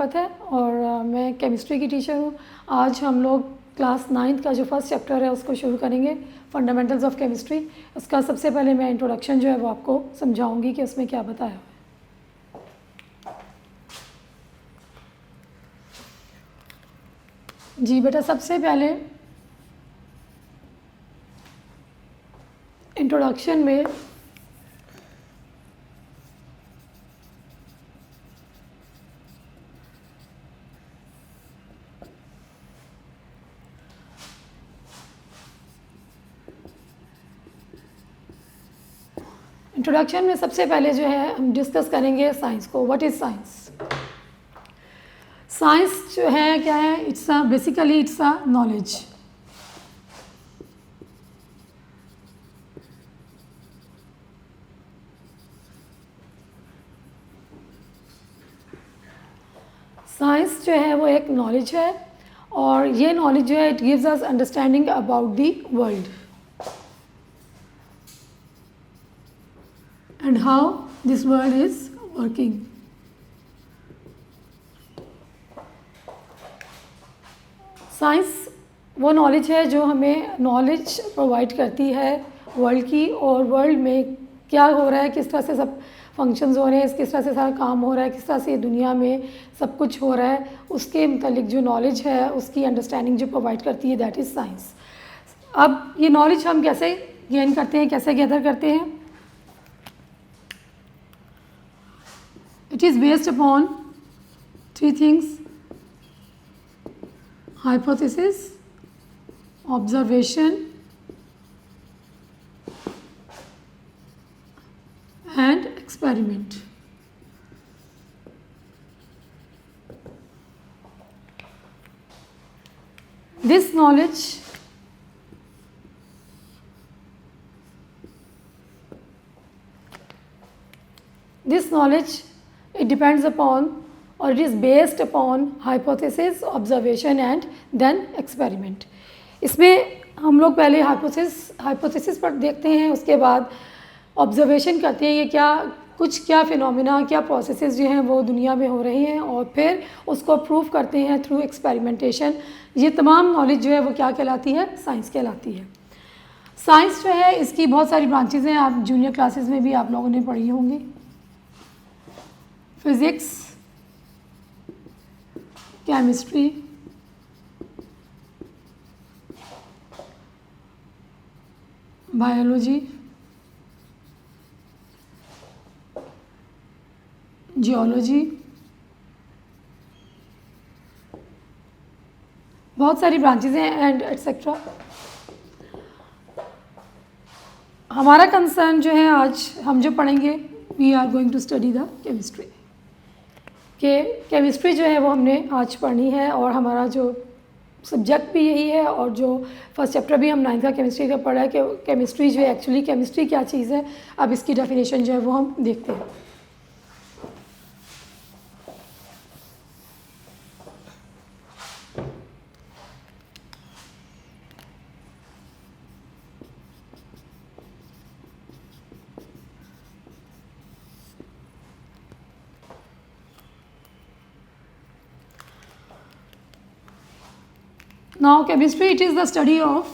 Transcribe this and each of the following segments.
आफ़त है और मैं केमिस्ट्री की टीचर हूँ। आज हम लोग क्लास 9th का जो फर्स्ट चैप्टर है उसको शुरू करेंगे, फंडामेंटल्स ऑफ केमिस्ट्री। उसका सबसे पहले मैं इंट्रोडक्शन जो है वो आपको समझाऊंगी कि उसमें क्या बताया है। जी बेटा, सबसे पहले इंट्रोडक्शन में सबसे पहले जो है हम डिस्कस करेंगे साइंस को। What is science? साइंस जो है क्या है? Basically it's a knowledge. Science जो है वो एक नॉलेज है और ये नॉलेज जो है it gives us understanding about the world and how this world is working. Science वो नॉलेज है जो हमें नॉलेज प्रोवाइड करती है वर्ल्ड की, और वर्ल्ड में क्या हो रहा है, किस तरह से सब फंक्शंस हो रहे हैं, किस तरह से सारा काम हो रहा है, किस तरह से दुनिया में सब कुछ हो रहा है, उसके मतलब जो नॉलेज है उसकी अंडरस्टैंडिंग जो प्रोवाइड करती है, दैट इज़ साइंस। अब ये नॉलेज हम कैसे गेन करते हैं, कैसे गैदर करते हैं? It is based upon 3 things: hypothesis, observation and experiment. This knowledge it depends upon, or it is based upon hypothesis, observation and then experiment. इसमें हम लोग पहले हाइपोथेसिस पर देखते हैं, उसके बाद ऑब्जर्वेशन करते हैं, ये क्या फिनोमिना, क्या प्रोसेसेस जो हैं वो दुनिया में हो रही हैं, और फिर उसको प्रूव करते हैं थ्रू एक्सपेरिमेंटेशन। ये तमाम नॉलेज जो है वो क्या कहलाती है? साइंस कहलाती है। साइंस जो है इसकी बहुत सारी ब्रांचेज हैं, आप जूनियर क्लासेस में भी आप लोगों ने पढ़ी होंगी। फिज़िक्स, केमिस्ट्री, बायोलॉजी, जियोलॉजी, बहुत सारी ब्रांचेज हैं एंड एट्सेट्रा। हमारा कंसर्न जो है आज हम जो पढ़ेंगे, we are going to study the chemistry. Chemistry जो है वो हमने आज पढ़नी है, और हमारा जो सब्जेक्ट भी यही है, और जो फर्स्ट चैप्टर भी हम 9th का केमिस्ट्री का पढ़ा है कि केमिस्ट्री जो है एक्चुअली केमिस्ट्री क्या चीज़ है। अब इसकी डेफिनेशन जो है वो हम देखते हैं। Now chemistry, it is the study of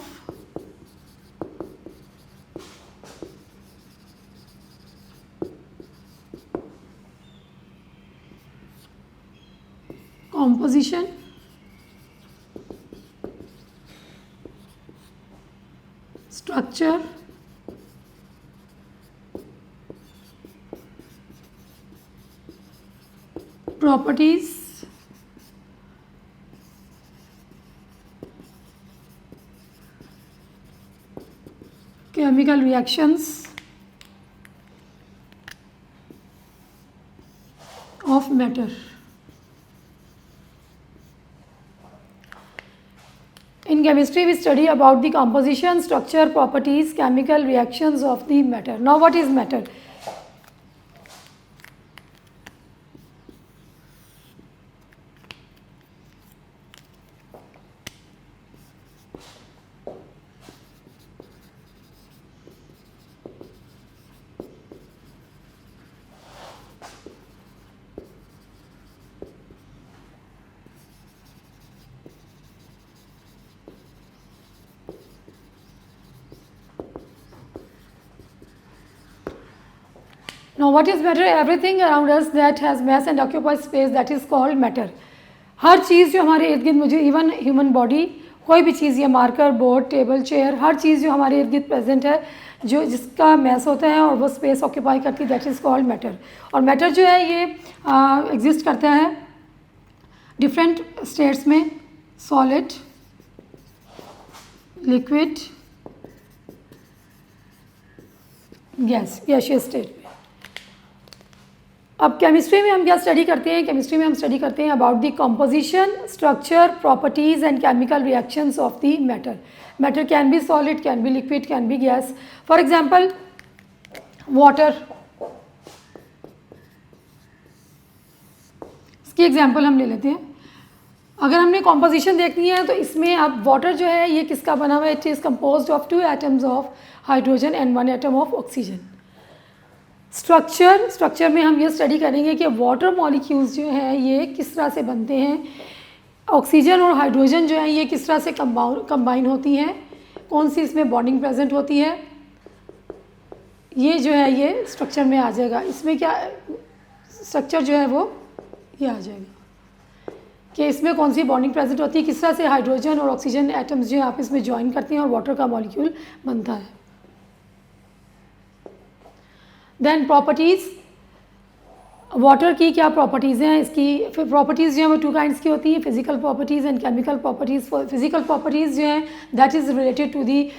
composition, structure, properties, chemical reactions of matter. In chemistry, we study about the composition, structure, properties, chemical reactions of the matter. Now, what is matter? Now what is matter? Everything around us that has mass and occupies space, that is called matter. हर चीज़ जो हमारे इर्द गिर्द मुझे, even human body, कोई भी चीज़, ये marker, board, table, chair, हर चीज़ जो हमारे इर्द गिर्द प्रेजेंट है, जो जिसका मैस होता है और वो स्पेस ऑक्यूपाई करती है, दैट इज़ कॉल्ड मैटर. और मैटर जो है ये एग्जिस्ट करता है डिफरेंट स्टेट्स में, सॉलिड, लिक्विड, गैसियस स्टेट में. अब केमिस्ट्री में हम क्या स्टडी करते हैं? केमिस्ट्री में हम स्टडी करते हैं about the composition, structure, properties and chemical reactions of the matter. Matter can be solid, can be liquid, can be gas. For example water, इसकी एग्जांपल हम ले लेते हैं. अगर हमने कंपोजिशन देखनी है तो इसमें अब वाटर जो है ये किसका बना हुआ है? It is composed of 2 atoms of hydrogen and 1 atom of oxygen. Structure में हम ये स्टडी करेंगे कि वाटर मॉलिक्यूल्स जो हैं ये किस तरह से बनते हैं, ऑक्सीजन और हाइड्रोजन जो है ये किस तरह से कंबाइन होती हैं, कौन सी इसमें बॉन्डिंग प्रेजेंट होती है, ये जो है ये स्ट्रक्चर में आ जाएगा. इसमें क्या स्ट्रक्चर जो है वो ये आ जाएगा कि इसमें कौन सी बॉन्डिंग प्रेजेंट होती है, किस तरह से हाइड्रोजन और ऑक्सीजन एटम्स जो है आपस में ज्वाइन करते हैं और वाटर का मॉलिक्यूल बनता है. देन प्रॉपर्टीज़, वाटर की क्या प्रॉपर्टीज़ हैं? इसकी प्रॉपर्टीज़ जो हैं वो 2 काइंड्स की होती हैं, physical properties and chemical properties. Physical properties जो हैं that is related to the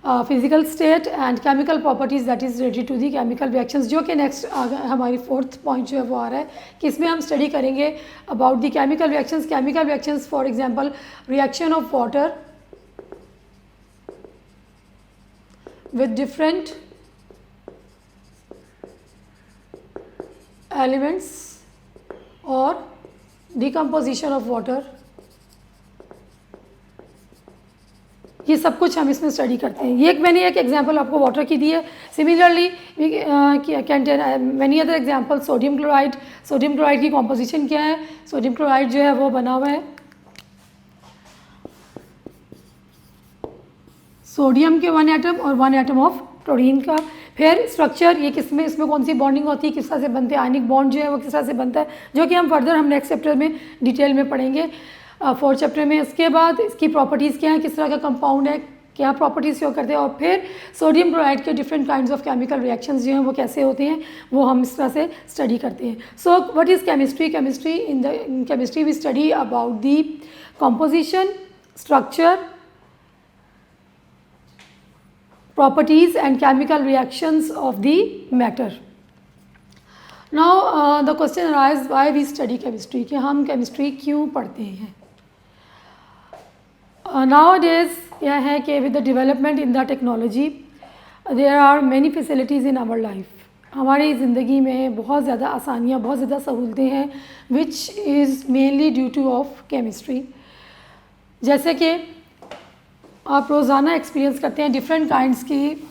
physical state and chemical properties that is related to the chemical reactions, जो कि नेक्स्ट हमारी 4th पॉइंट जो है वो आ रहा है कि इसमें हम स्टडी करेंगे about the chemical reactions. Chemical reactions for example reaction of water with different elements और डिकम्पोजिशन ऑफ वाटर, ये सब कुछ हम इसमें स्टडी करते हैं. ये मैंने एक एग्जांपल आपको वाटर की दी है. Similarly can many other example. Sodium chloride, sodium chloride की कॉम्पोजिशन क्या है? सोडियम क्लोराइड जो है वो बना हुआ है सोडियम के 1 एटम और 1 एटम ऑफ क्लोरीन का. फिर स्ट्रक्चर, ये किस में, इसमें कौन सी बॉन्डिंग होती है, किस तरह से बनते हैं, आयनिक बॉन्ड जो है वो किस तरह से बनता है, जो कि हम फर्दर हम नेक्स्ट चैप्टर में डिटेल में पढ़ेंगे, 4th चैप्टर में. इसके बाद इसकी प्रॉपर्टीज़ क्या है, किस तरह का कंपाउंड है, क्या प्रॉपर्टीज़ शो करते हैं, और फिर सोडियम क्लोराइड के different kinds of chemical reactions जो हैं वो कैसे होते हैं वो हम इस तरह से स्टडी करते हैं. So what is chemistry? Chemistry, in chemistry we study about the composition, structure, properties and chemical reactions of the matter. Now the question arises why we study chemistry, कि हम chemistry क्यों पढ़ते हैं. Nowadays यह है कि with the development in the technology there are many facilities in our life. हमारी ज़िंदगी में बहुत ज़्यादा आसानियाँ, बहुत ज़्यादा सहूलतें हैं which is mainly due to of chemistry. जैसे कि आप रोज़ाना एक्सपीरियंस करते हैं डिफरेंट काइंड्स की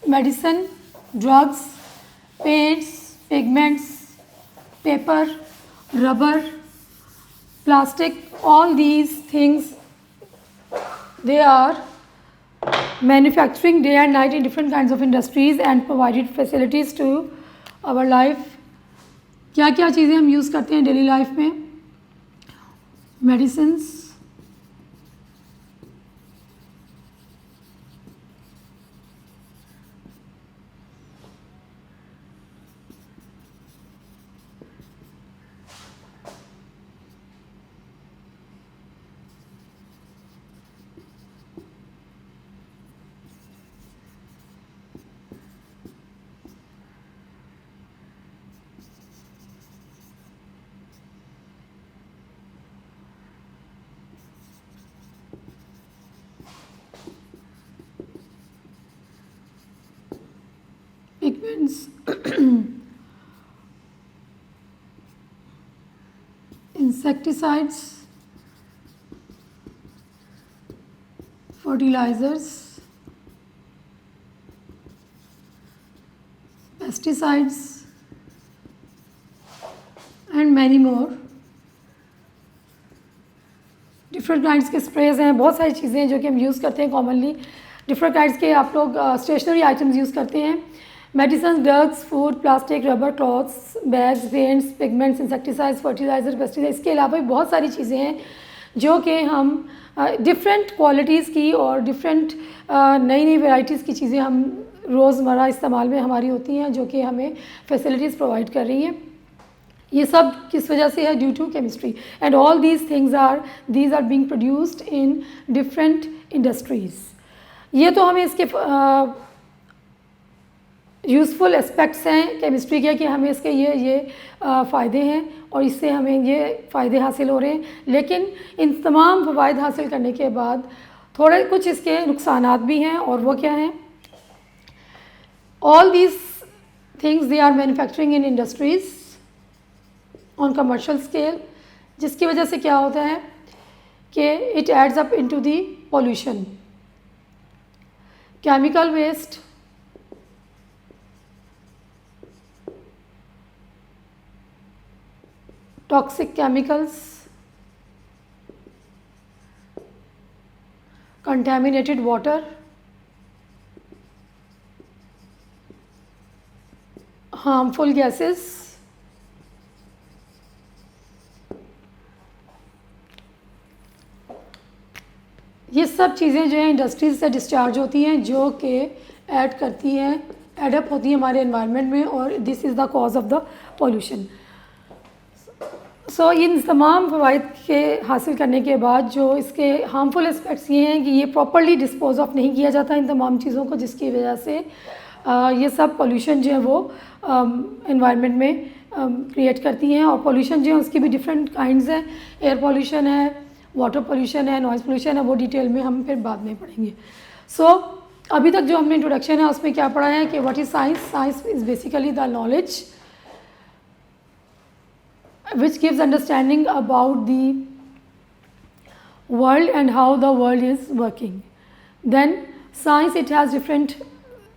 medicine, drugs, paints, pigments, paper, rubber, plastic, all these things they are manufacturing day and night in different kinds of industries and provided facilities to our life. क्या क्या चीज़ें हम यूज़ करते हैं daily life में? Medicines, pigments, insecticides, fertilizers, pesticides and many more. Different kinds के sprays हैं, बहुत सारी चीज़ें हैं जो कि हम यूज़ करते हैं कॉमनली. डिफरेंट काइंड्स के आप लोग स्टेशनरी आइटम्स यूज़ करते हैं medicine, drugs, food, plastic, rubber, clothes, bags, paints, pigments, insecticides, fertiliser, pesticide, इसके अलावा भी बहुत सारी चीज़ें हैं जो कि हम डिफरेंट क्वालिटीज़ की और डिफरेंट नई नई वैरायटीज़ की चीज़ें हम रोज़मर्रा इस्तेमाल में हमारी होती हैं जो कि हमें फैसिलिटीज़ प्रोवाइड कर रही हैं। ये सब किस वजह से है? Due to chemistry. And all these things are being produced in different industries. ये तो हमें इसके यूज़फुल एस्पेक्ट्स हैं केमिस्ट्री के कि हमें इसके ये फ़ायदे हैं और इससे हमें ये फ़ायदे हासिल हो रहे हैं। लेकिन इन तमाम फ़वाइद हासिल करने के बाद थोड़े कुछ इसके नुकसानात भी हैं, और वो क्या हैं? All these things they are manufacturing in industries on commercial scale, जिसकी वजह से क्या होता है कि it adds up into the pollution, chemical waste, toxic chemicals, contaminated water, harmful gases, ये सब चीज़ें जो हैं इंडस्ट्रीज से डिस्चार्ज होती हैं जो कि ऐड करती हैं, एडअप होती हैं हमारे एनवायरनमेंट में, और this is the cause of the pollution. So इन तमाम फ़वाइद के हासिल करने के बाद जो इसके हार्मफुल एस्पेक्ट्स ये हैं कि ये प्रॉपरली डिस्पोज ऑफ नहीं किया जाता इन तमाम चीज़ों को, जिसकी वजह से ये सब पॉल्यूशन जो है वो एनवायरनमेंट में क्रिएट करती हैं। और पॉल्यूशन जो है उसकी भी डिफरेंट काइंड्स हैं, एयर पॉल्यूशन है, वाटर पॉल्यूशन है, नॉइज़ पॉल्यूशन है, वो डिटेल में हम फिर बाद में पढ़ेंगे। सो अभी तक जो हमने इंट्रोडक्शन है उसमें क्या पढ़ा है कि what is science? Science is basically the knowledge which gives understanding about the world and how the world is working. Then science, it has different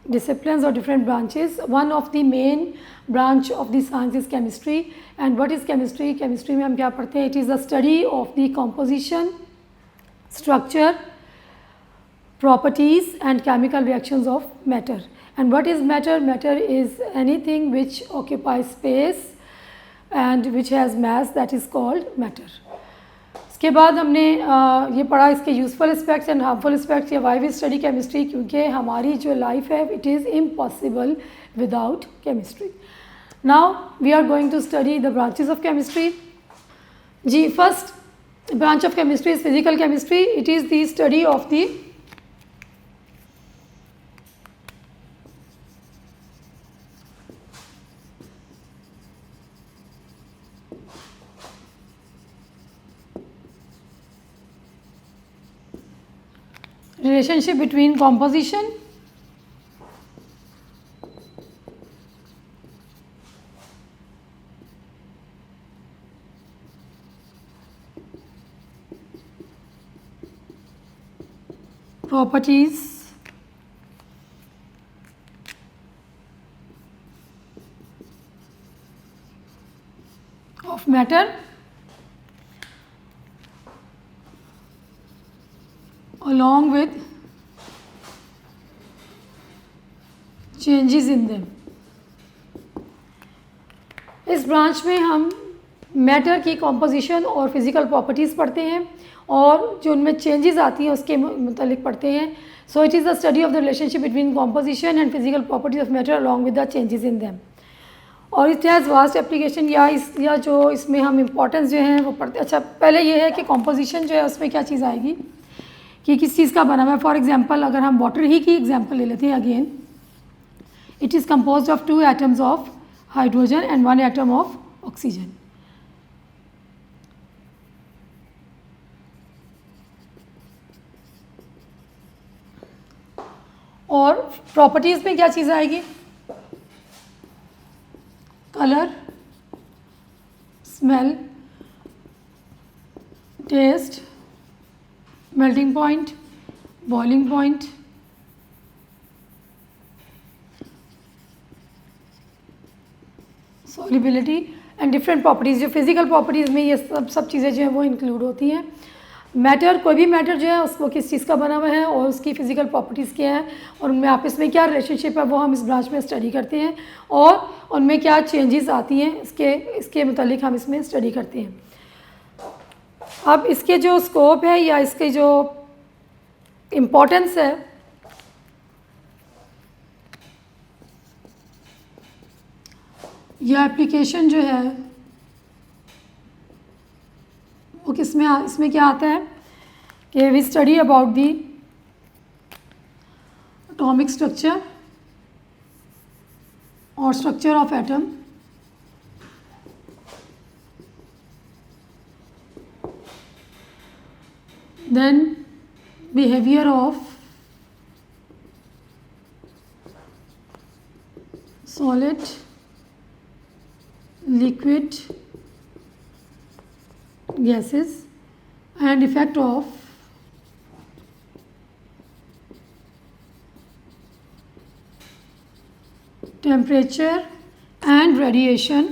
disciplines or different branches. One of the main branch of the science is chemistry. And what is chemistry? Chemistry में हम क्या पढ़ते हैं? It is the study of the composition, structure, properties and chemical reactions of matter. And what is matter? Matter is anything which occupies space and which has mass, that is called matter. इसके बाद हमने ये पढ़ा इसके useful aspects and harmful aspects, या why we study chemistry, क्योंकि हमारी जो लाइफ है it is impossible without chemistry. Now we are going to study the branches of chemistry. जी, first branch of chemistry is physical chemistry. It is the study of the relationship between composition, properties, of matter along with changes in them. इस branch में हम matter की composition और physical properties पढ़ते हैं और जो उनमें चेंजेस आती हैं उसके मतलब पढ़ते हैं। So it is the study of the relationship between composition and physical properties of matter along with the changes in them. और इट हैज़ वास्ट एप्लीकेशन, या जो इसमें हम इम्पोर्टेंस जो हैं वो पढ़ते। अच्छा, पहले ये है कि कॉम्पोजिशन जो है उसमें क्या चीज़ आएगी कि किस चीज़ का बना हुआ है। फॉर एग्जांपल अगर हम वाटर ही की एग्जांपल ले लेते हैं, again it is composed of 2 atoms of hydrogen and 1 atom of oxygen. और प्रॉपर्टीज़ में क्या चीज़ आएगी? Colour, smell, taste, melting point, boiling point, solubility and different properties. जो फिज़िकल प्रॉपर्टीज़ में ये सब चीज़ें जो हैं वो इंक्लूड होती हैं। मैटर, कोई भी मैटर जो है उसको किस चीज़ का बना हुआ है और उसकी फ़िज़िकल प्रॉपर्टीज़ क्या हैं और उनमें आपस में क्या रिलेशनशिप है वो हम इस ब्रांच में स्टडी करते हैं और उनमें क्या चेंजेस आती हैं इसके मुतालिक हम इसमें स्टडी करते हैं। अब इसके जो स्कोप है या इसके जो इम्पोर्टेंस है, या एप्लीकेशन जो है वो किसमें इसमें क्या आता है कि we study about the atomic structure और structure of atom, then behaviour of solid, liquid, gases and effect of temperature and radiation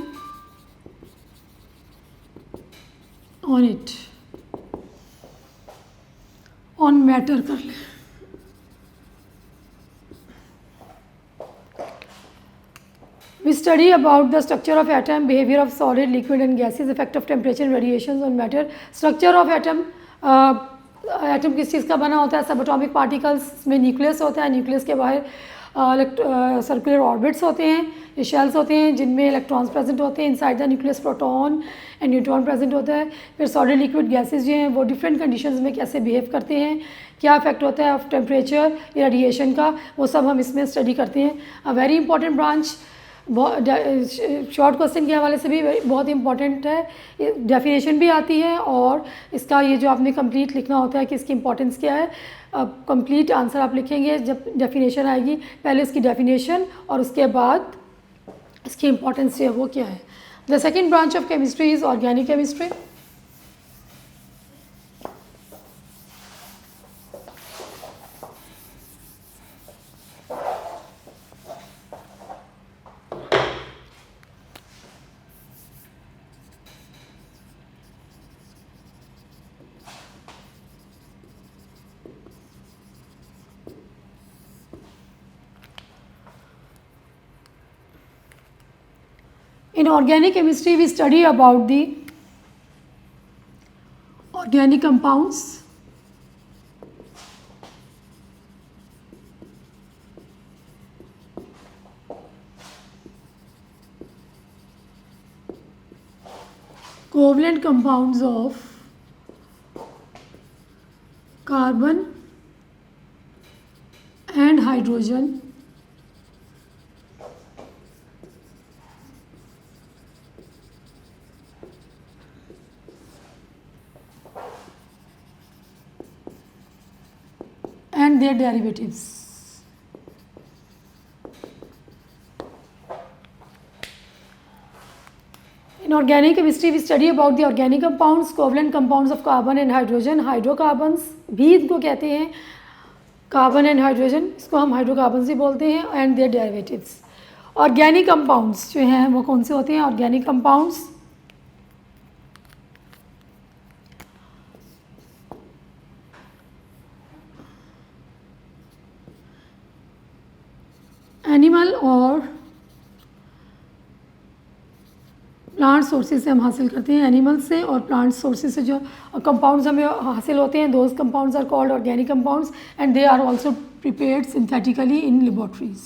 on it, on matter कर ले। We study about the structure of atom, behavior of solid, liquid and gases, effect of temperature and radiations on matter. Structure of atom, atom किस चीज़ का बना होता है? सब atomic particles में nucleus होता है, न्यूक्लियस के बाहर सर्कुलर ऑर्बिट्स होते हैं, ये शेल्स होते हैं जिनमें इलेक्ट्रॉन्स प्रेजेंट होते हैं, inside the nucleus proton and neutron present होता है। फिर सॉलिड, लिक्विड, गैसेज जो हैं वो डिफरेंट कंडीशंस में कैसे बिहेव करते हैं, क्या इफेक्ट होता है ऑफ टेम्परेचर या रेडिएशन का, वो सब हम इसमें स्टडी करते हैं। अ very important branch, short question के हवाले से भी बहुत इंपॉर्टेंट है, डेफिनेशन भी आती है और इसका ये जो आपने कंप्लीट लिखना होता है कि इसकी इंपॉर्टेंस क्या है। अब कंप्लीट आंसर आप लिखेंगे जब डेफिनेशन आएगी, पहले इसकी डेफिनेशन और उसके बाद इसकी इंपॉर्टेंस जो है वो क्या है। The second branch of chemistry is organic chemistry. In organic chemistry, we study about the organic compounds, covalent compounds of carbon and hydrogen, and their derivatives. In organic chemistry, we study about the organic compounds, covalent compounds of carbon and hydrogen, hydrocarbons भी इनको कहते हैं, carbon and hydrogen, इसको हम hydrocarbon भी बोलते हैं, and their derivatives. Organic compounds जो हैं वो कौन से होते हैं? ऑर्गेनिक कंपाउंड्स एनिमल और प्लांट सोर्सेज से हम हासिल करते हैं, एनिमल से और प्लांट सोर्सेज से जो कंपाउंड्स हमें हासिल होते हैं, those compounds are called organic compounds and they are also prepared synthetically in laboratories.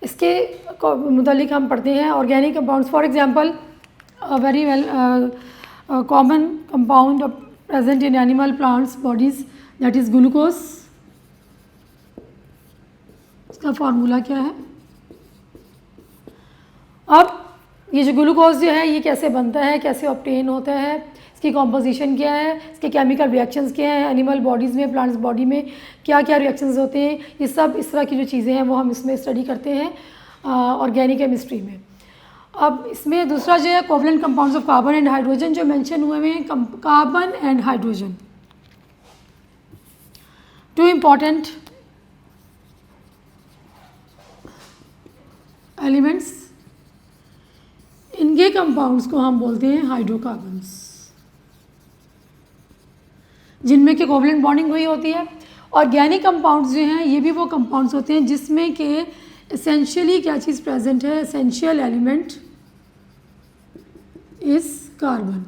इसके मुतालिक हम पढ़ते हैं organic compounds. For example very well common compound present in animal plants bodies, that is glucose। इसका फार्मूला क्या है? अब ये जो ग्लूकोज जो है ये कैसे बनता है, कैसे ऑब्टेन होता है, इसकी कॉम्पोजिशन क्या है, इसके केमिकल रिएक्शंस क्या हैं, एनिमल बॉडीज़ में, प्लांट्स बॉडी में क्या क्या रिएक्शंस होते हैं, ये सब इस तरह की जो चीज़ें हैं वो हम इसमें स्टडी करते हैं ऑर्गेनिक केमिस्ट्री में। अब इसमें दूसरा जो है covalent compounds of carbon and hydrogen जो मेंशन हुए हैं, carbon and hydrogen, two important elements, इनके कंपाउंड्स को हम बोलते हैं हाइड्रोकार्बन्स, जिनमें कि कोवलेंट बॉन्डिंग हुई होती है। ऑर्गेनिक कंपाउंड्स जो हैं ये भी वो कंपाउंड्स होते हैं जिसमें कि एसेंशियली क्या चीज़ प्रेजेंट है, एसेंशियल एलिमेंट इज कार्बन।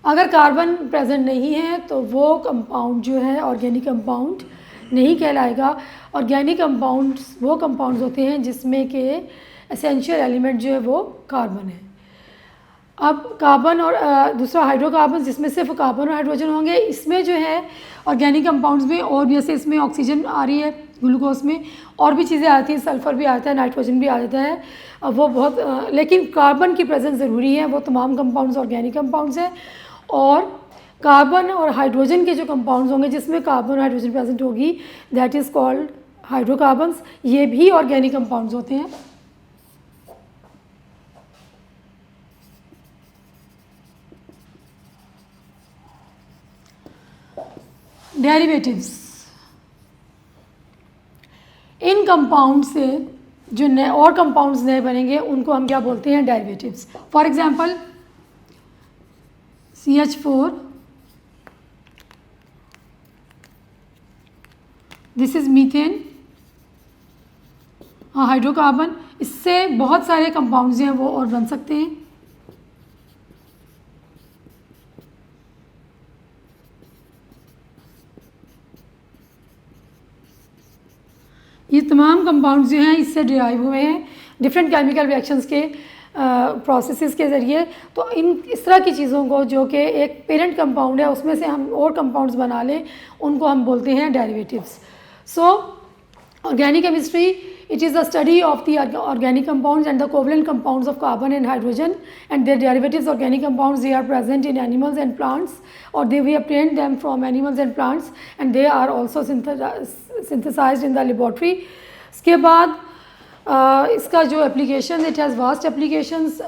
अगर कार्बन प्रेजेंट नहीं है तो वो कंपाउंड जो है ऑर्गेनिक कंपाउंड नहीं कहलाएगा। ऑर्गेनिक कंपाउंड्स वो कंपाउंड्स होते हैं जिसमें कि एसेंशियल एलिमेंट जो है वो कार्बन है। अब कार्बन और दूसरा हाइड्रोकार्बन जिसमें सिर्फ कार्बन और हाइड्रोजन होंगे, इसमें जो है ऑर्गेनिक कंपाउंड्स में और भी, जैसे इसमें ऑक्सीजन आ रही है, ग्लूकोज में और भी चीज़ें आती हैं, सल्फ़र भी आता है, नाइट्रोजन भी आ जाता है। अब वो बहुत लेकिन कार्बन की प्रेजेंस ज़रूरी है। वो तमाम कंपाउंड्स ऑर्गेनिक कंपाउंड्स हैं। और कार्बन और हाइड्रोजन के जो कंपाउंड्स होंगे जिसमें कार्बन और हाइड्रोजन प्रेजेंट होगी, दैट इज़ कॉल्ड हाइड्रोकार्बन्स। ये भी ऑर्गेनिक कंपाउंड्स होते हैं। डेरिवेटिव्स, इन कंपाउंड से जो नए और कंपाउंड्स नए बनेंगे उनको हम क्या बोलते हैं, derivatives. For example CH4, this is methane, hydrocarbon. इससे बहुत सारे कंपाउंड्स हैं वो और बन सकते हैं। ये तमाम कंपाउंड्स जो हैं इससे डिराइव हुए हैं डिफरेंट केमिकल रिएक्शंस के प्रोसेसेस के ज़रिए। तो इस तरह की चीज़ों को जो कि एक पेरेंट कंपाउंड है उसमें से हम और कंपाउंड्स बना लें, उनको हम बोलते हैं derivatives. So organic chemistry, it is the study of the organic compounds and the covalent compounds of carbon and hydrogen and their derivatives. Organic compounds, they are present in animals and plants, or we obtained them from animals and plants, and they are also synthesized in the laboratory. इसके बाद इसका जो application, it has vast applications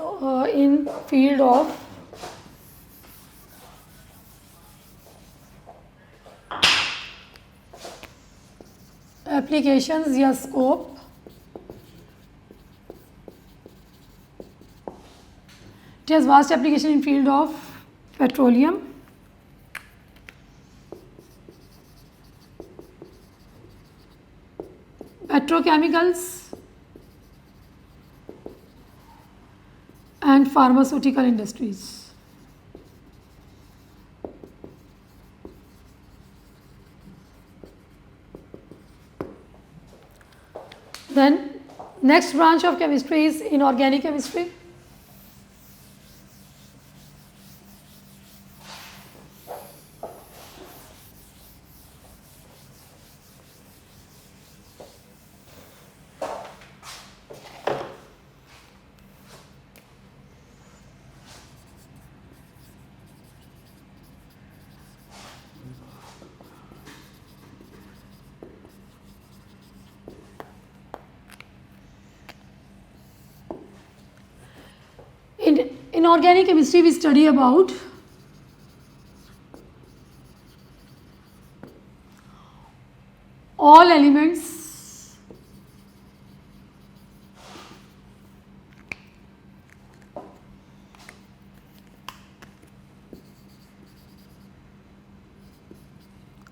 in field of applications या scope। It has vast application in field of petroleum, petrochemicals and pharmaceutical industries. Then next branch of chemistry is inorganic chemistry. In organic chemistry, we study about all elements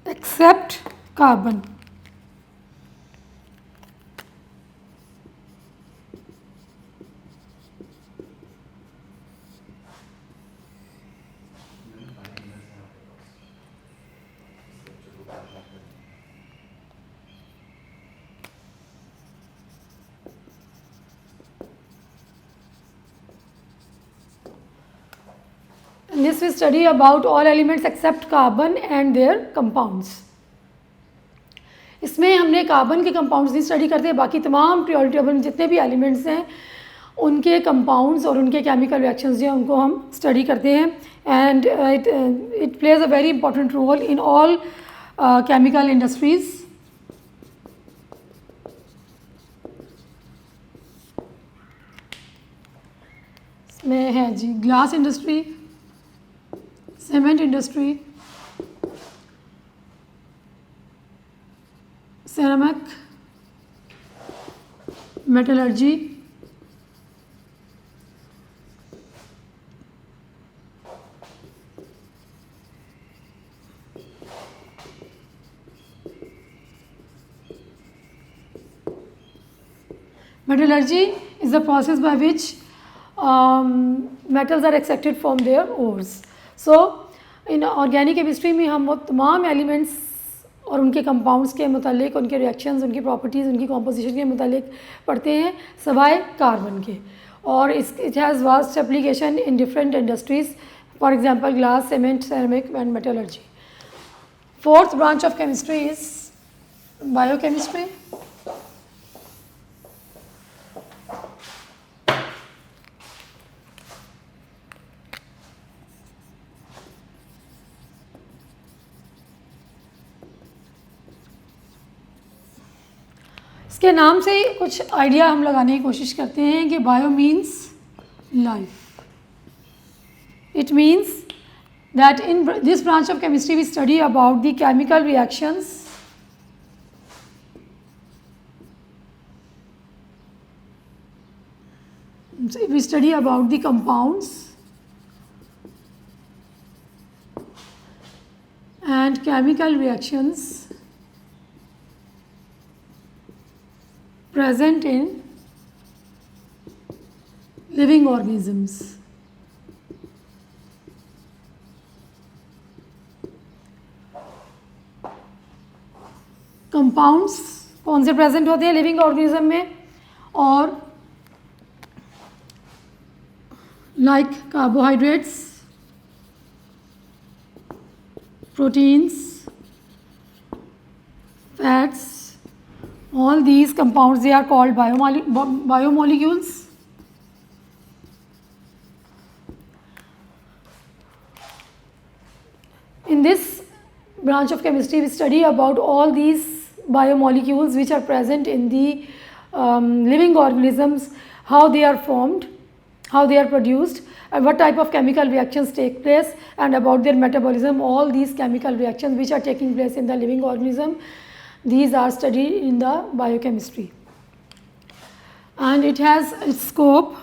except carbon. In this we study about all elements except carbon and their compounds. इसमें हमने carbon के compounds नहीं study करते, बाकी तमाम periodic table में जितने भी एलिमेंट्स हैं उनके कंपाउंड्स और उनके केमिकल रिएक्शंस जो हैं उनको हम स्टडी करते हैं। And it plays a very important role in all chemical industries. इसमें है जी glass industry, cement industry, ceramic, metallurgy, metallurgy is the process by which metals are extracted from their ores. So in organic chemistry में हम वो तमाम elements और उनके compounds के मुतालिक, उनके रिएक्शंस, उनकी प्रॉपर्टीज़, उनकी कॉम्पोजिशन के मुतालिक पढ़ते हैं सवाए कार्बन के. और it has vast application in different industries, for example glass, cement, ceramic and metallurgy. Fourth branch of chemistry is biochemistry. इसके नाम से कुछ आइडिया हम लगाने की कोशिश करते हैं कि bio means life. It means that in this branch of chemistry we study about the chemical reactions we study about the compounds and chemical reactions present in living organisms. Compounds कौन से present होते हैं living organism में? और like carbohydrates, proteins, fats, all these compounds, they are called biomolecules. In this branch of chemistry we study about all these biomolecules which are present in the living organisms, how they are formed, how they are produced, and what type of chemical reactions take place, and about their metabolism. All these chemical reactions which are taking place in the living organism, these are studied in the biochemistry, and it has its scope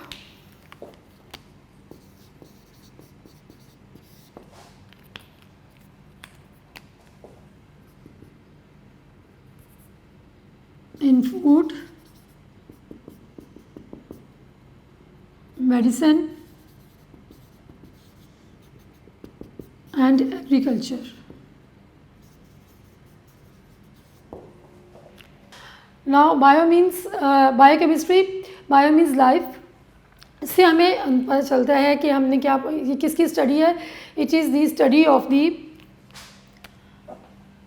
in food, medicine and agriculture. Now bio means biochemistry, bio means life. इससे हमें पता चलता है कि हमने क्या, ये किसकी स्टडी है? It is the study of the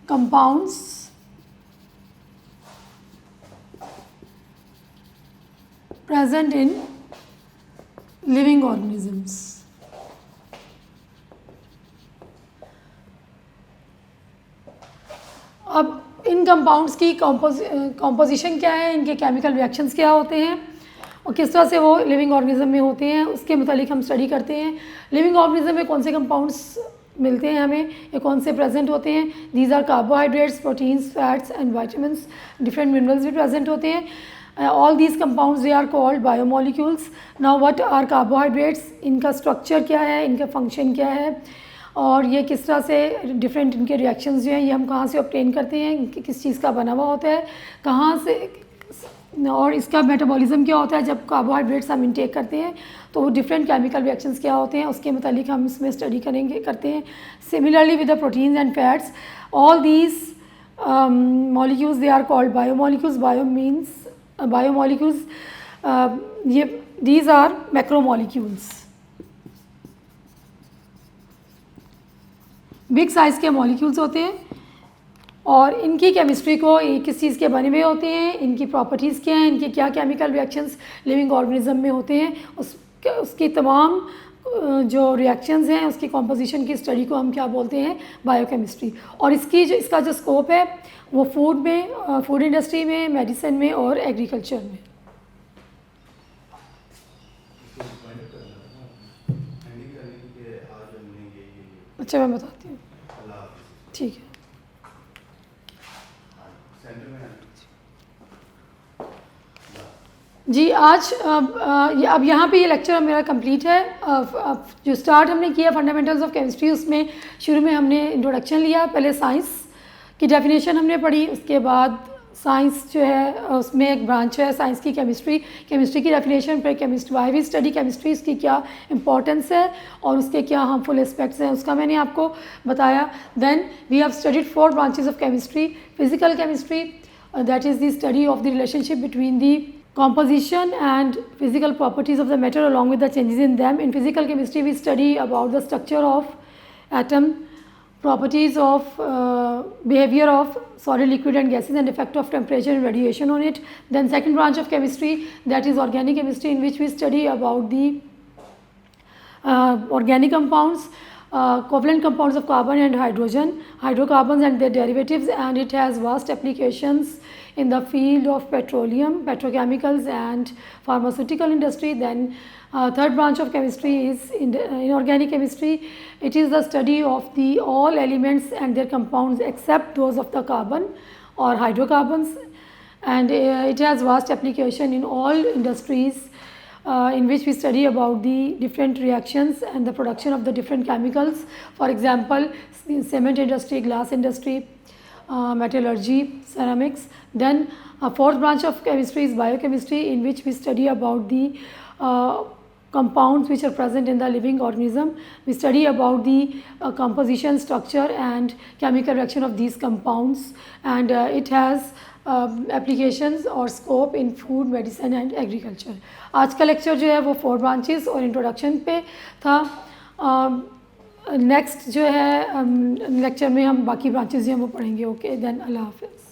compounds present in living organisms. अब इन कंपाउंड्स की कॉम्पोजिशन क्या है, इनके केमिकल रिएक्शंस क्या होते हैं और किस तरह से वो लिविंग ऑर्गेनिज्म में होते हैं, उसके मुतालिक हम स्टडी करते हैं. लिविंग ऑर्गेनिज्म में कौन से कंपाउंड्स मिलते हैं हमें, ये कौन से प्रेजेंट होते हैं? These are carbohydrates, proteins, fats and vitamins. Different minerals भी प्रेजेंट होते हैं. All these compounds they are called biomolecules. Now what are carbohydrates? इनका स्ट्रक्चर क्या है, इनका फंक्शन क्या है और ये किस तरह से डिफरेंट इनके रिएक्शंस जो हैं ये हम कहाँ से ऑब्टेन करते हैं, किस चीज़ का बना हुआ होता है, कहाँ से, और इसका मेटाबॉलिज्म क्या होता है. जब कार्बोहाइड्रेट्स हम इंटेक करते हैं तो वो डिफरेंट केमिकल रिएक्शंस क्या होते हैं उसके मुतालिक हम इसमें स्टडी करते हैं. Similarly with the proteins and fats, all these molecules they are called biomolecules. Bio means biomolecules, ये these are macromolecules. Big size के मॉलिक्यूल्स होते हैं और इनकी केमिस्ट्री को ये किस चीज़ के बने हुए होते हैं, इनकी प्रॉपर्टीज़ क्या हैं, इनके क्या केमिकल रिएक्शंस लिविंग ऑर्गेनिज्म में होते हैं, उसकी तमाम जो रिएक्शंस हैं उसकी कॉम्पोजिशन की स्टडी को हम क्या बोलते हैं? बायोकेमिस्ट्री. और इसका जो स्कोप है वो फूड में, फूड इंडस्ट्री में, मेडिसिन में और एग्रीकल्चर में. अच्छा मैं बताती हूँ. ठीक है. जी आज अब यहाँ पे ये लेक्चर मेरा कंप्लीट है। अब जो स्टार्ट हमने किया फंडामेंटल्स ऑफ केमिस्ट्री, उसमें शुरू में हमने इंट्रोडक्शन लिया। पहले साइंस की डेफिनेशन हमने पढ़ी, उसके बाद साइंस जो है उसमें एक ब्रांच है साइंस की केमिस्ट्री की डेफिनेशन, फिर chemistry why we study chemistry, इसकी क्या इंपॉर्टेंस है और उसके क्या हार्मफुल एस्पेक्ट्स हैं उसका मैंने आपको बताया। Then we have studied 4 branches of chemistry. Physical chemistry, that is the study of the relationship between the composition and physical properties of the matter along with the changes in them. In physical chemistry we study about the structure of atom, properties of behavior of solid, liquid and gases, and effect of temperature and radiation on it. Then second branch of chemistry, that is organic chemistry, in which we study about the organic compounds, covalent compounds of carbon and hydrogen, hydrocarbons and their derivatives, and it has vast applications in the field of petroleum, petrochemicals and pharmaceutical industry. Then third branch of chemistry is inorganic chemistry. It is the study of the all elements and their compounds except those of the carbon or hydrocarbons, and it has vast application in all industries, in which we study about the different reactions and the production of the different chemicals. For example, cement industry, glass industry, metallurgy, ceramics. Then fourth branch of chemistry is biochemistry, in which we study about the compounds which are present in the living organism. We study about the composition, structure and chemical reaction of these compounds, and it has applications or scope in food, medicine and agriculture. आज का lecture जो है वो 4 branches और introduction पे था। Next जो है लेक्चर में हम बाकी ब्रांचेस जो हैं वो पढ़ेंगे। ओके, देन अल्लाह हाफिज़।